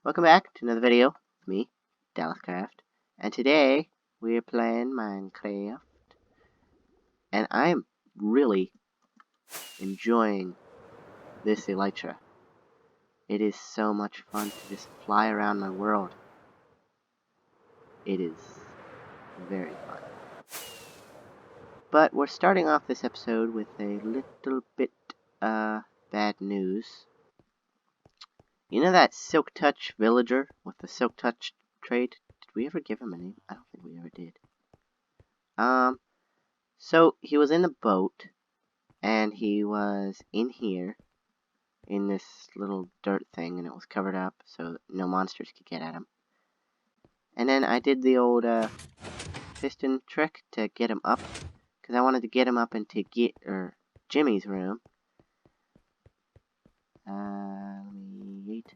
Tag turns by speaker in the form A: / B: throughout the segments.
A: Welcome back to another video with me, Dallascraft, and today we are playing Minecraft, and I am really enjoying this elytra. It is so much fun to just fly around my world. It is very fun. But we're starting off this episode with a little bit bad news. You know that Silk Touch villager with the Silk Touch trait? Did we ever give him a name? I don't think we ever did. So he was in the boat, and he was in here, in this little dirt thing, and it was covered up so that no monsters could get at him. And then I did the old piston trick to get him up, because I wanted to get him up into Jimmy's room. Let me wait.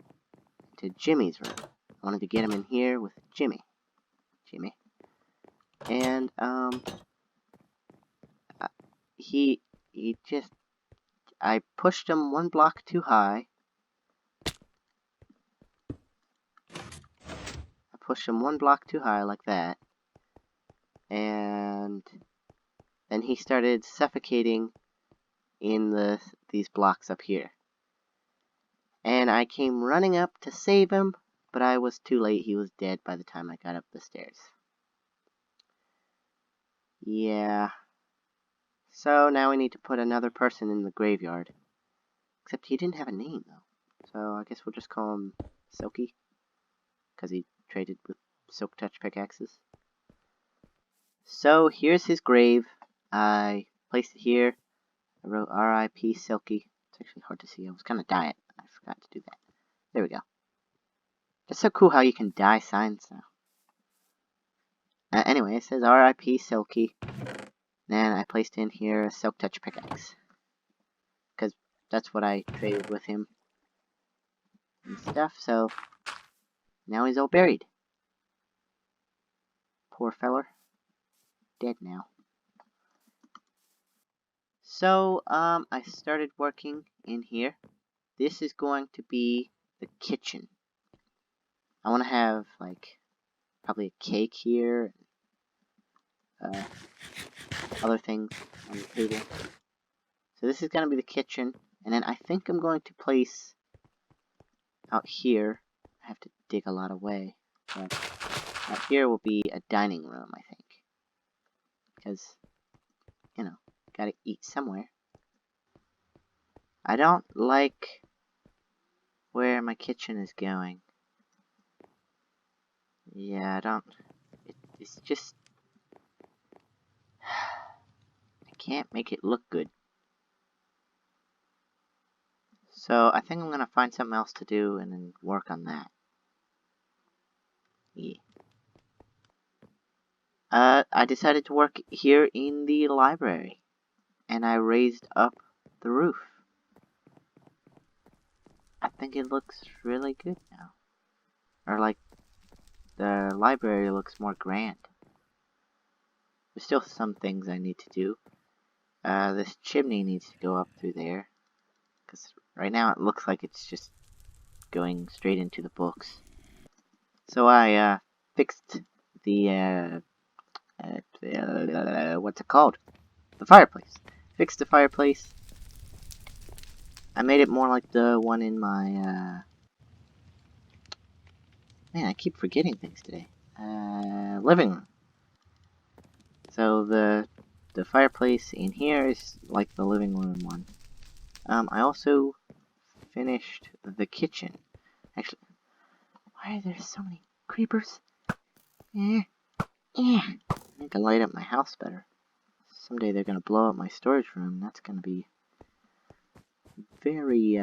A: To Jimmy's room. I wanted to get him in here with Jimmy. And he just, I pushed him one block too high. Like that. And then he started suffocating in these blocks up here. And I came running up to save him, but I was too late. He was dead by the time I got up the stairs. Yeah. So now we need to put another person in the graveyard. Except he didn't have a name, though. So I guess we'll just call him Silky, because he traded with Silk Touch pickaxes. So here's his grave. I placed it here. I wrote R.I.P. Silky. It's actually hard to see. I was gonna dye it. I forgot to do that. There we go. It's so cool how you can dye signs now. Anyway, it says R.I.P. Silky. Then I placed in here a Silk Touch pickaxe, because that's what I traded with him and stuff. So now he's all buried. Poor feller. Dead now. So, I started working in here. This is going to be the kitchen. I want to have, like, probably a cake here, other things on the table. So this is going to be the kitchen, and then I think I'm going to place out here. I have to dig a lot away, but out here will be a dining room, I think. Because, you know, gotta eat somewhere. I don't like where my kitchen is going. Yeah, I don't. It's just, I can't make it look good. So I think I'm gonna find something else to do and then work on that. Yeah. I decided to work here in the library, and I raised up the roof. I think it looks really good now. Or like, the library looks more grand. There's still some things I need to do. This chimney needs to go up through there, because right now it looks like it's just going straight into the books. So I fixed the what's it called? The fireplace. Fixed the fireplace. I made it more like the one in my man, I keep forgetting things today. Living room. So the fireplace in here is like the living room one. I also finished the kitchen. Actually, why are there so many creepers? I need to light up my house better. Someday they're gonna blow up my storage room. That's gonna be very,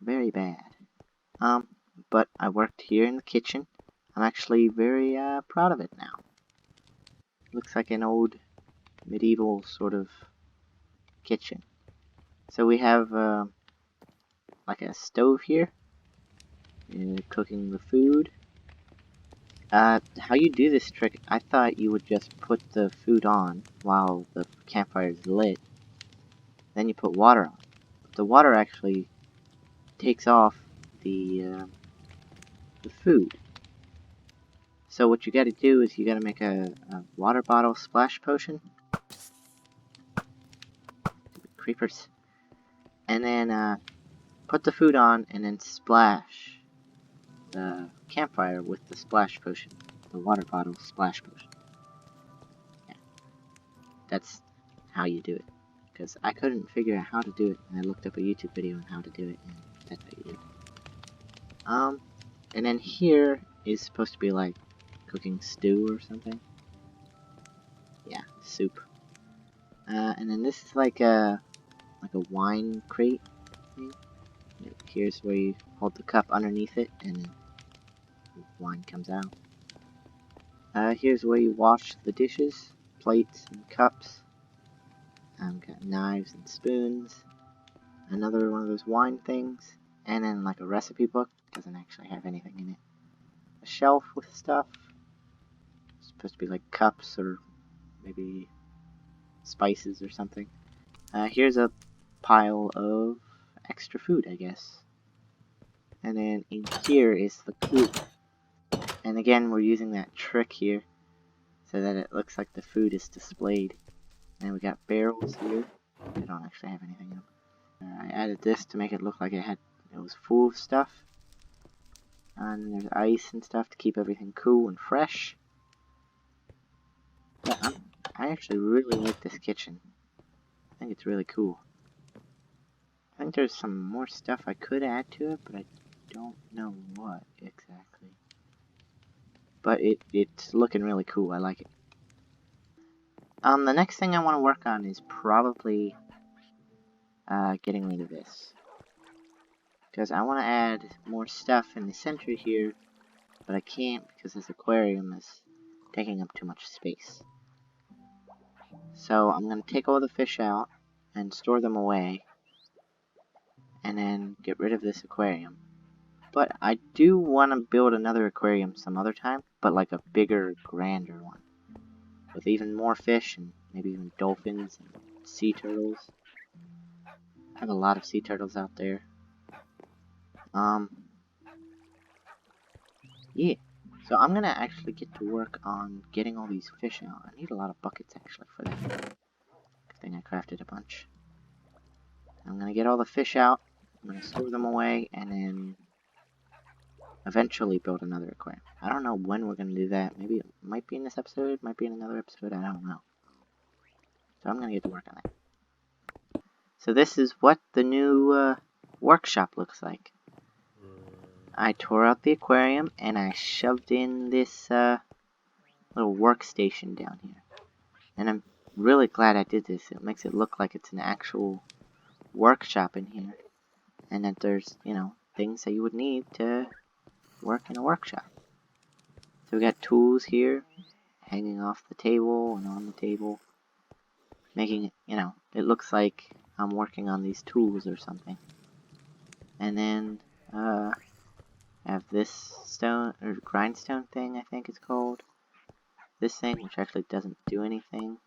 A: very bad. But I worked here in the kitchen. I'm actually very, proud of it now. Looks like an old medieval sort of kitchen. So we have, like a stove here. Cooking the food. How you do this trick, I thought you would just put the food on while the campfire is lit. Then you put water on. But the water actually takes off the the food. So what you gotta do is you gotta make a water bottle splash potion. Creepers. And then put the food on and then splash the campfire with the splash potion. The water bottle splash potion. Yeah. That's how you do it. Because I couldn't figure out how to do it, and I looked up a YouTube video on how to do it, and that's how you do it. And then here is supposed to be like cooking stew or something. Yeah, soup. And then this is like a wine crate thing. Here's where you hold the cup underneath it, and then wine comes out. Here's where you wash the dishes, plates and cups. Got knives and spoons. Another one of those wine things. And then like a recipe book. Doesn't actually have anything in it. A shelf with stuff. It's supposed to be like cups or maybe spices or something. Here's a pile of extra food, I guess. And then in here is the coop. And again, we're using that trick here so that it looks like the food is displayed. And we got barrels here. They don't actually have anything in them. I added this to make it look like it was full of stuff. And there's ice and stuff to keep everything cool and fresh. But I actually really like this kitchen. I think it's really cool. I think there's some more stuff I could add to it, but I don't know what exactly. But it's looking really cool. I like it. The next thing I want to work on is probably getting rid of this. Because I want to add more stuff in the center here, but I can't because this aquarium is taking up too much space. So I'm going to take all the fish out and store them away, and then get rid of this aquarium. But I do want to build another aquarium some other time, but like a bigger, grander one. With even more fish and maybe even dolphins and sea turtles. I have a lot of sea turtles out there. Yeah. So I'm gonna actually get to work on getting all these fish out. I need a lot of buckets actually for that. Good thing I crafted a bunch. I'm gonna get all the fish out. I'm gonna store them away and then eventually build another aquarium. I don't know when we're gonna do that. Maybe it might be in this episode, might be in another episode, I don't know. So I'm gonna get to work on that. So this is what the new workshop looks like. I tore out the aquarium and I shoved in this little workstation down here. And I'm really glad I did this. It makes it look like it's an actual workshop in here. And that there's, you know, things that you would need to work in a workshop. So we got tools here, hanging off the table and on the table. Making it, you know, it looks like I'm working on these tools or something. And then, I have this stone, or grindstone thing, I think it's called. This thing, which actually doesn't do anything.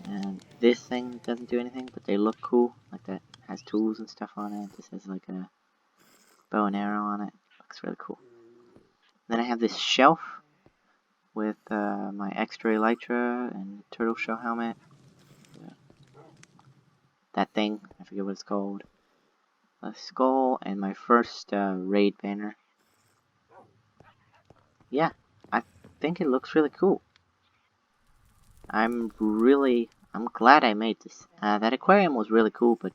A: And this thing doesn't do anything, but they look cool. Like that has tools and stuff on it. This has like a bow and arrow on it. Looks really cool. Then I have this shelf with my extra elytra and turtle shell helmet. That thing, I forget what it's called. A skull and my first raid banner. Yeah, I think it looks really cool. I'm glad I made this. That aquarium was really cool, but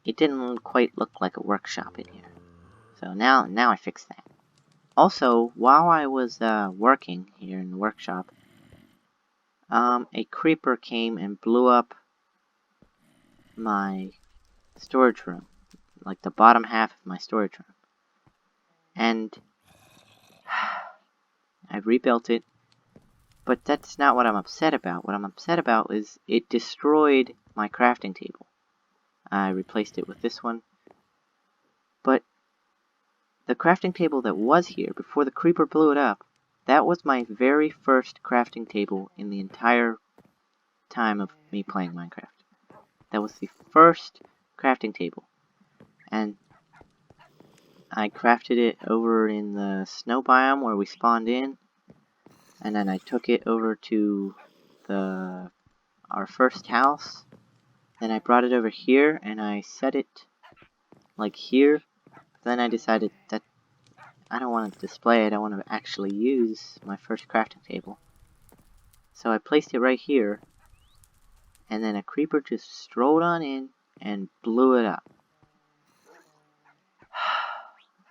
A: it didn't quite look like a workshop in here. So now I fixed that. Also, while I was working here in the workshop, a creeper came and blew up my storage room. Like the bottom half of my storage room. And I rebuilt it. But that's not what I'm upset about. What I'm upset about is it destroyed my crafting table. I replaced it with this one. But the crafting table that was here before the creeper blew it up, that was my very first crafting table in the entire time of me playing Minecraft. That was the first crafting table. And I crafted it over in the snow biome where we spawned in, and then I took it over to our first house. Then I brought it over here and I set it like here. Then I decided that I don't want to display it, I want to actually use my first crafting table. So I placed it right here, and then a creeper just strolled on in and blew it up.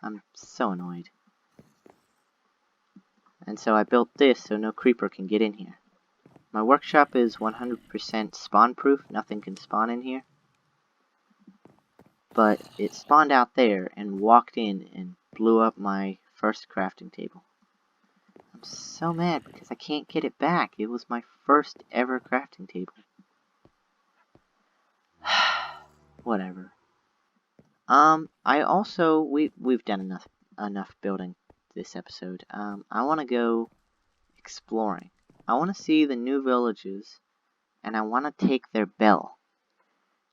A: I'm so annoyed. And so I built this so no creeper can get in here. My workshop is 100% spawn proof, nothing can spawn in here. But it spawned out there and walked in and blew up my first crafting table. I'm so mad because I can't get it back. It was my first ever crafting table. Whatever. I also we've done enough building this episode. I want to go exploring. I want to see the new villages, and I want to take their bell.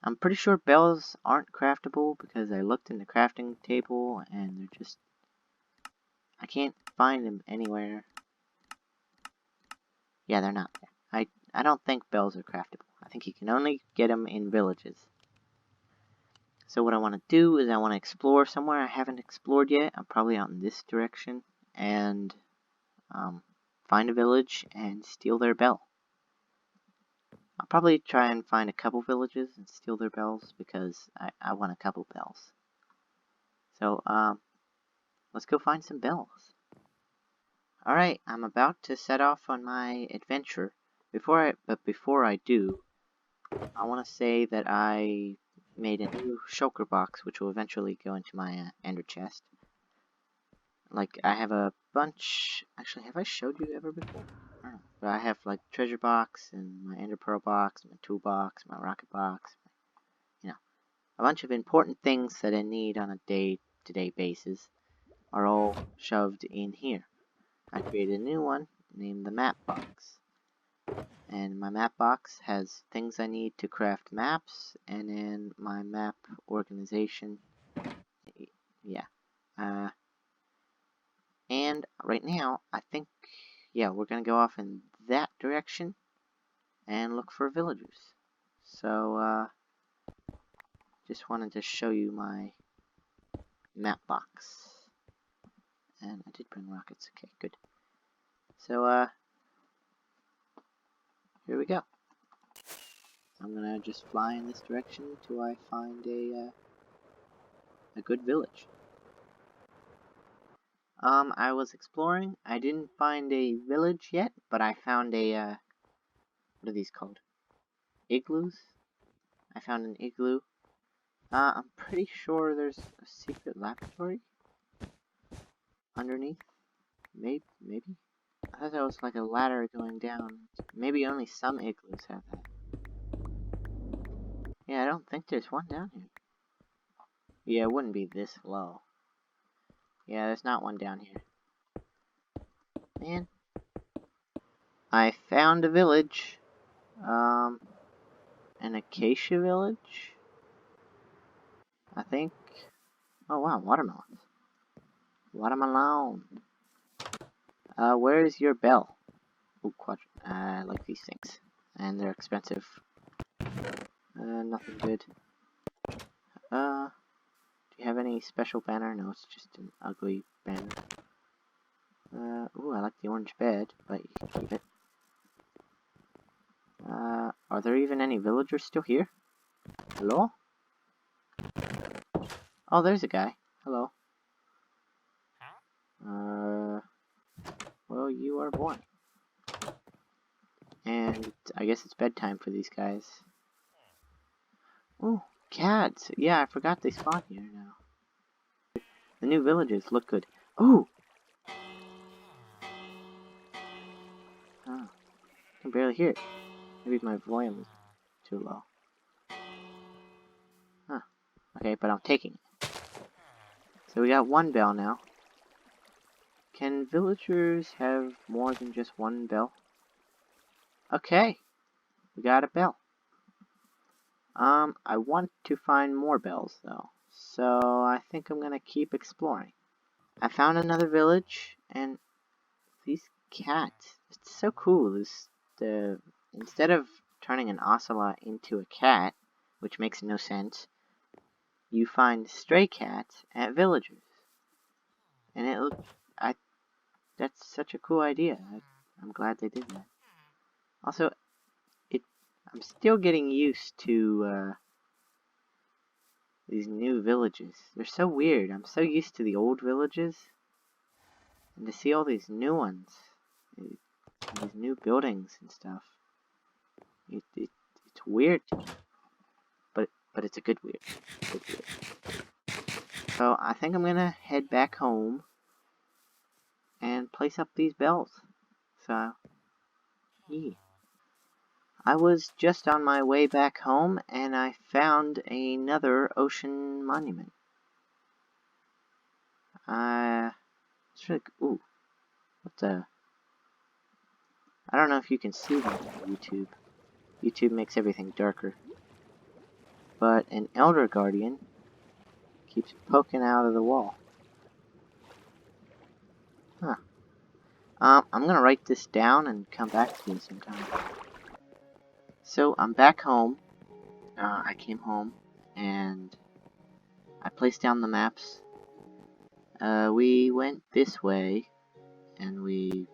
A: I'm pretty sure bells aren't craftable because I looked in the crafting table and they're just... I can't find them anywhere. Yeah, they're not there. I don't think bells are craftable. I think you can only get them in villages. So what I want to do is I want to explore somewhere I haven't explored yet. I'm probably out in this direction. And find a village and steal their bell. I'll probably try and find a couple villages and steal their bells because I want a couple bells. So, let's go find some bells. Alright, I'm about to set off on my adventure. But before I do, I want to say that I made a new shulker box, which will eventually go into my ender chest. Like, I have a bunch... Actually, have I showed you ever before? I don't know. But I have, like, treasure box, and my ender pearl box, my toolbox, my rocket box. You know, a bunch of important things that I need on a day-to-day basis are all shoved in here. I created a new one named the map box. And my map box has things I need to craft maps, and then my map organization. Yeah. And right now, I think, yeah, we're going to go off in that direction and look for villagers. So, just wanted to show you my map box. And I did bring rockets. Okay, good. So, here we go. I'm going to just fly in this direction till I find a good village. I was exploring. I didn't find a village yet, but I found a, what are these called? Igloos? I found an igloo. I'm pretty sure there's a secret laboratory underneath. Maybe? I thought that was like a ladder going down. Maybe only some igloos have that. Yeah, I don't think there's one down here. Yeah, it wouldn't be this low. Yeah, there's not one down here. Man. I found a village. An acacia village? I think. Oh wow, watermelons. Watermelon. Where's your bell? Ooh, I like these things. And they're expensive. Nothing good. Do you have any special banner? No, it's just an ugly banner. Ooh, I like the orange bed, but you can keep it. Are there even any villagers still here? Hello? Oh, there's a guy. Hello. Well, you are boring. And I guess it's bedtime for these guys. Oh, cats! Yeah, I forgot they spawn here now. The new villages look good. Ooh! Oh, I can barely hear it. Maybe my volume is too low. Huh. Okay, but I'm taking it. So we got one bell now. Can villagers have more than just one bell? Okay. We got a bell. I want to find more bells, though. So I think I'm gonna keep exploring. I found another village, and these cats, it's so cool. Instead of turning an ocelot into a cat, which makes no sense, you find stray cats at villages. And that's such a cool idea. I'm glad they did that. Also, I'm still getting used to these new villages. They're so weird. I'm so used to the old villages, and to see all these new ones, these new buildings and stuff. It's weird to me, but it's a good weird. Good weird. So I think I'm gonna head back home and place up these bells. So yeah. I was just on my way back home, and I found another ocean monument. It's really, ooh, what the? I don't know if you can see that on YouTube. YouTube makes everything darker. But an Elder Guardian keeps poking out of the wall. Huh. I'm gonna write this down and come back to you sometime. So I'm back home. I came home and I placed down the maps. We went this way and we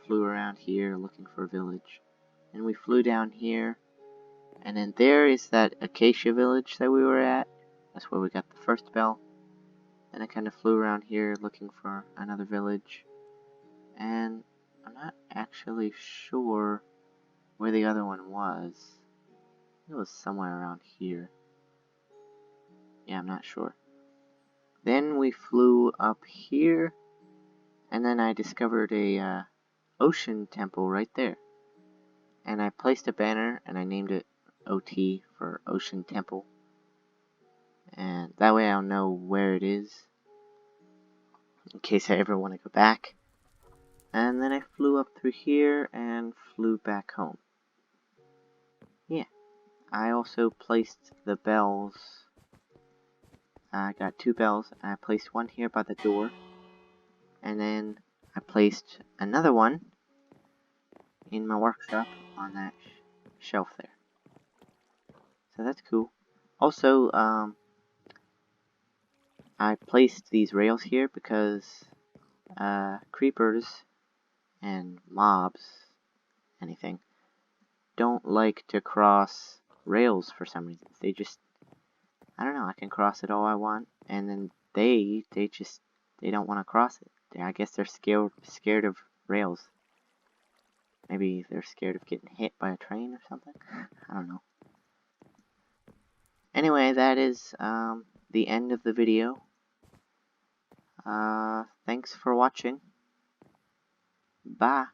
A: flew around here looking for a village. And we flew down here. And then there is that acacia village that we were at. That's where we got the first bell. And I kind of flew around here looking for another village. And I'm not actually sure where the other one was. It was somewhere around here. Yeah, I'm not sure. Then we flew up here. And then I discovered a ocean temple right there. And I placed a banner and I named it OT for Ocean Temple. And that way I'll know where it is in case I ever want to go back. And then I flew up through here and flew back home. Yeah. I also placed the bells. I got 2 bells, and I placed one here by the door. And then I placed another one in my workshop on that shelf there. So that's cool. Also, I placed these rails here because creepers and mobs, anything, don't like to cross rails for some reason. They just, I don't know, I can cross it all I want, and then they don't want to cross it. I guess they're scared of rails. Maybe they're scared of getting hit by a train or something. I don't know. Anyway, that is the end of the video. Thanks for watching. Bye.